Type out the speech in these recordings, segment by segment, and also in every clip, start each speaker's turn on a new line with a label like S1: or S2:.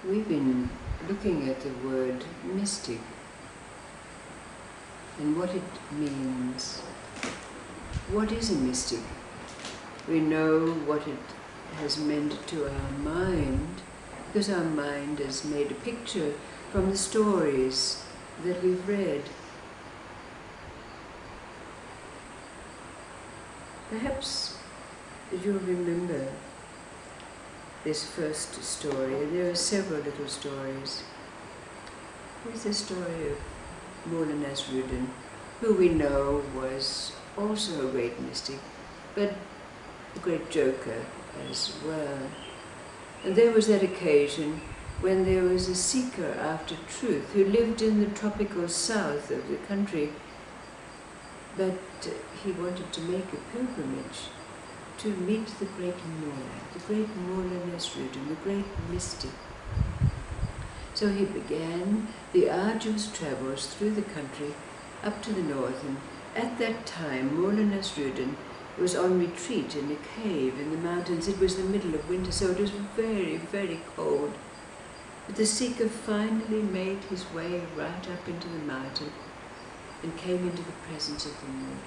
S1: We've been looking at the word mystic and what it means. What is a mystic? We know what it has meant to our mind because our mind has made a picture from the stories that we've read. Perhaps you'll remember this first story. There are several little stories. There's the story of Mullah Nasruddin, who we know was also a great mystic, but a great joker as well. And there was that occasion when there was a seeker after truth who lived in the tropical south of the country, but he wanted to make a pilgrimage to meet the great Mullah Nasruddin, the great mystic. So he began the arduous travels through the country up to the north, and at that time Mullah Nasruddin was on retreat in a cave in the mountains. It was the middle of winter, so it was very, very cold. But the seeker finally made his way right up into the mountain and came into the presence of the Mullah.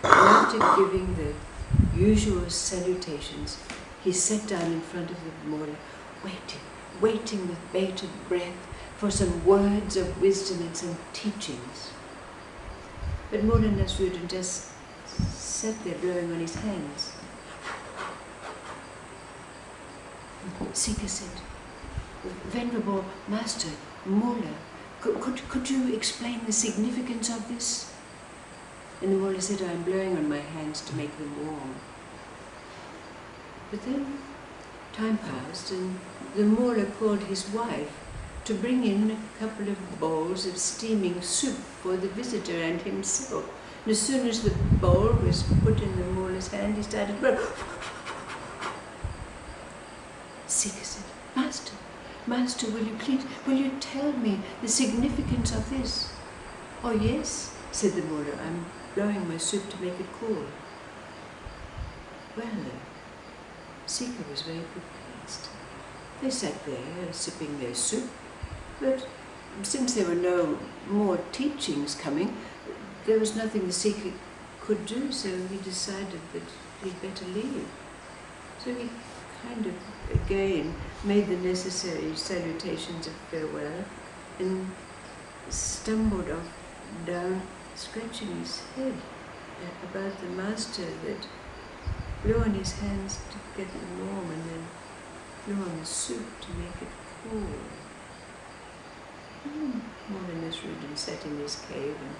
S1: And after giving the usual salutations, he sat down in front of the Mullah, waiting with bated breath for some words of wisdom and some teachings. But Mullah Nasruddin just sat there blowing on his hands. The seeker said, "Venerable Master, Mullah, could you explain the significance of this?" And the Mullah said, "I'm blowing on my hands to make them warm." But then time passed and the Mullah called his wife to bring in a couple of bowls of steaming soup for the visitor and himself. And as soon as the bowl was put in the Mullah's hand, he started to blow. Seeker said, Master, will you tell me the significance of this?" "Oh yes," said the Mullah, "I'm blowing my soup to make it cool." Well, the seeker was very perplexed. They sat there sipping their soup, but since there were no more teachings coming, there was nothing the seeker could do, so he decided that he'd better leave. So he kind of again made the necessary salutations of farewell and stumbled off down, scratching his head about the master that blew on his hands to get them warm and then blew on the soup to make it cool. Mullah Nasruddin sat in his cave and,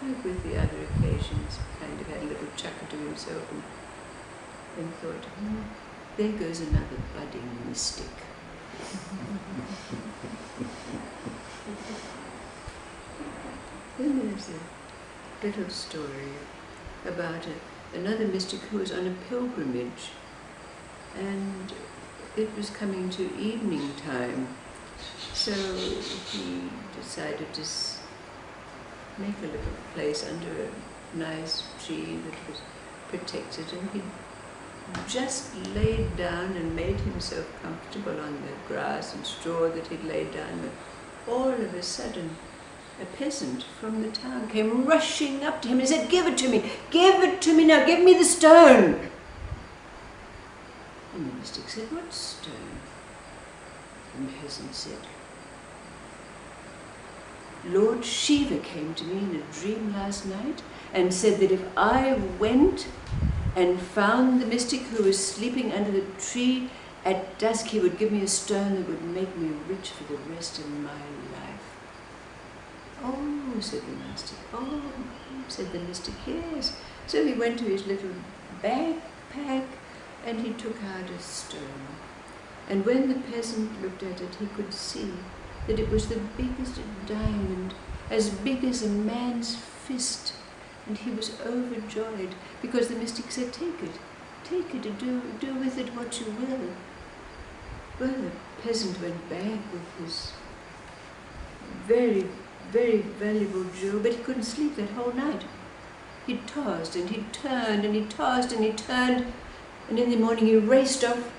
S1: like with the other occasions, kind of had a little chuckle to himself and thought, there goes another budding mystic. Then there's a little story about another mystic who was on a pilgrimage, and it was coming to evening time, so he decided to make a little place under a nice tree that was protected, and he just laid down and made himself comfortable on the grass and straw that he'd laid down, but all of a sudden a peasant from the town came rushing up to him and said, give it to me now, give me the stone." And the mystic said, "What stone?" And the peasant said, "Lord Shiva came to me in a dream last night and said that if I went and found the mystic who was sleeping under the tree at dusk, he would give me a stone that would make me rich for the rest of my life." "Oh," said the master. "Oh," said the mystic, "yes." So he went to his little backpack and he took out a stone. And when the peasant looked at it, he could see that it was the biggest diamond, as big as a man's fist. And he was overjoyed because the mystic said, take it, and do with it what you will." Well, the peasant went back with his very, very valuable jewel, but he couldn't sleep that whole night. He tossed and he turned and he tossed and he turned, and in the morning he raced off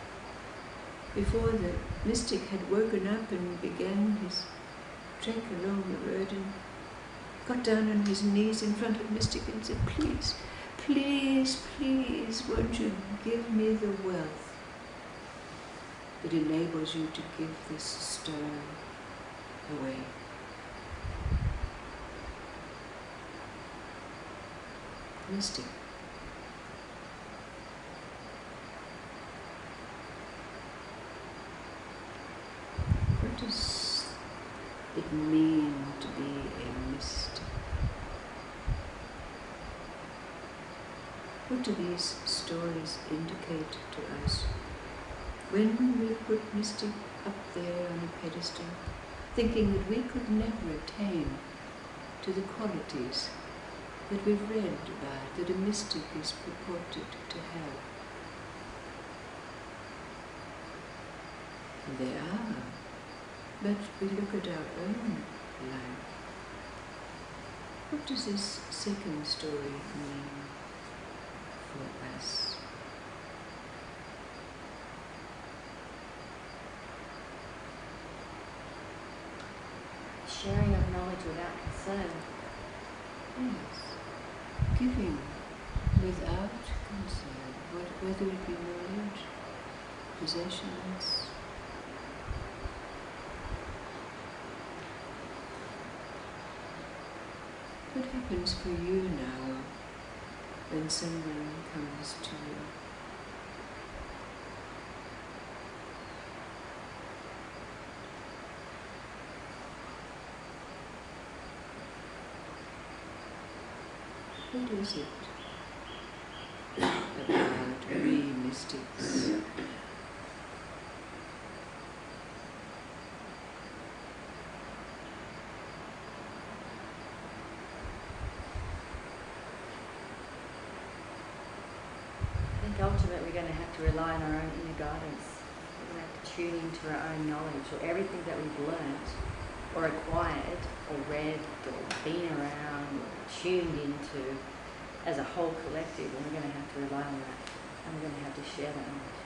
S1: before the mystic had woken up and began his trek along the road, and got down on his knees in front of Mystic and said, "Please, please, please, won't you give me the wealth that enables you to give this stone away?" Mystic. What does it mean to be a mystic? What do these stories indicate to us? When we put Mystic up there on a pedestal, thinking that we could never attain to the qualities that we've read about, that a mystic is purported to have. They are, but we look at our own life. What does this second story mean for us?
S2: Sharing of knowledge without concern.
S1: Yes. Giving without concern, whether it be knowledge, possessions. What happens for you now when someone comes to you? What is it about we mystics?
S2: I think ultimately we're going to have to rely on our own inner guidance. We're going to have to tune into our own knowledge, or everything that we've learnt or acquired or read or been around or tuned into as a whole collective, and we're going to have to rely on that, and we're going to have to share that knowledge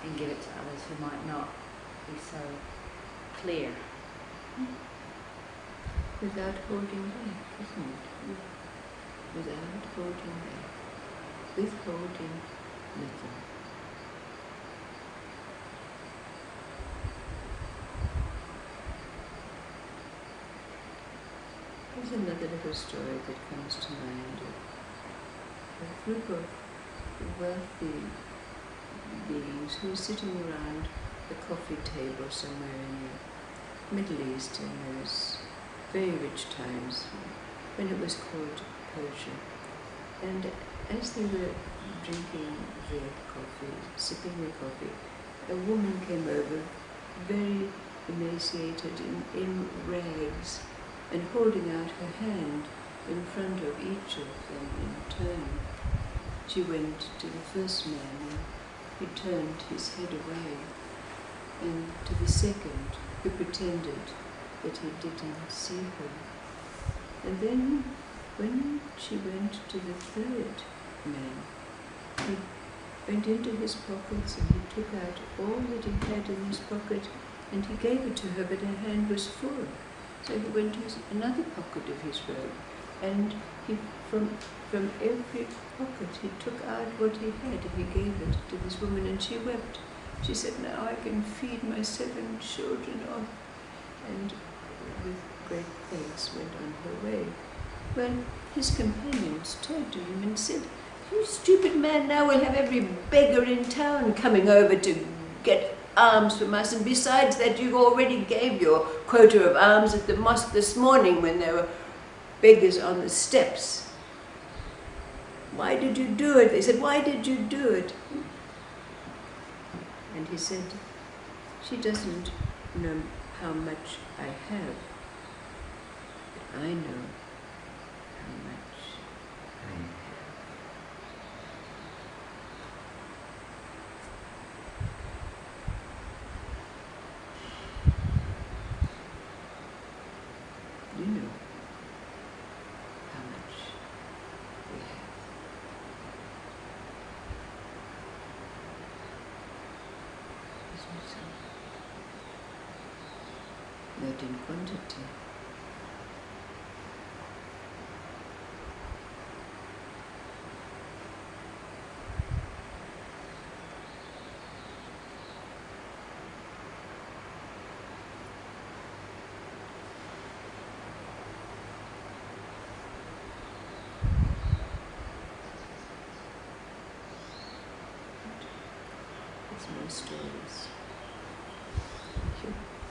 S2: and give it to others who might not be so clear.
S1: Without holding back, isn't it? Without holding back. Withholding nothing. There's another little story that comes to mind of a group of wealthy beings who were sitting around a coffee table somewhere in the Middle East in those very rich times when it was called Persia. And as they were drinking their coffee, sipping their coffee, a woman came over, very emaciated, in rags, and holding out her hand in front of each of them in turn. She went to the first man, and he turned his head away, and to the second, who pretended that he didn't see her. And then, when she went to the third man, he went into his pockets and he took out all that he had in his pocket, and he gave it to her, but her hand was full. So he went to another pocket of his robe, and he, from every pocket he took out what he had, and he gave it to this woman, and she wept. She said, "Now I can feed my 7 children off," and with great thanks went on her way. Well, his companions turned to him and said, "You stupid man, now we'll have every beggar in town coming over to get alms from us, and besides that, you already gave your quota of alms at the mosque this morning when there were beggars on the steps. Why did you do it?" They said, "Why did you do it?" And he said, "She doesn't know how much I have, but I know how much I have." You know how much we have. Isn't it so? not in quantity. There's more stories. Thank you.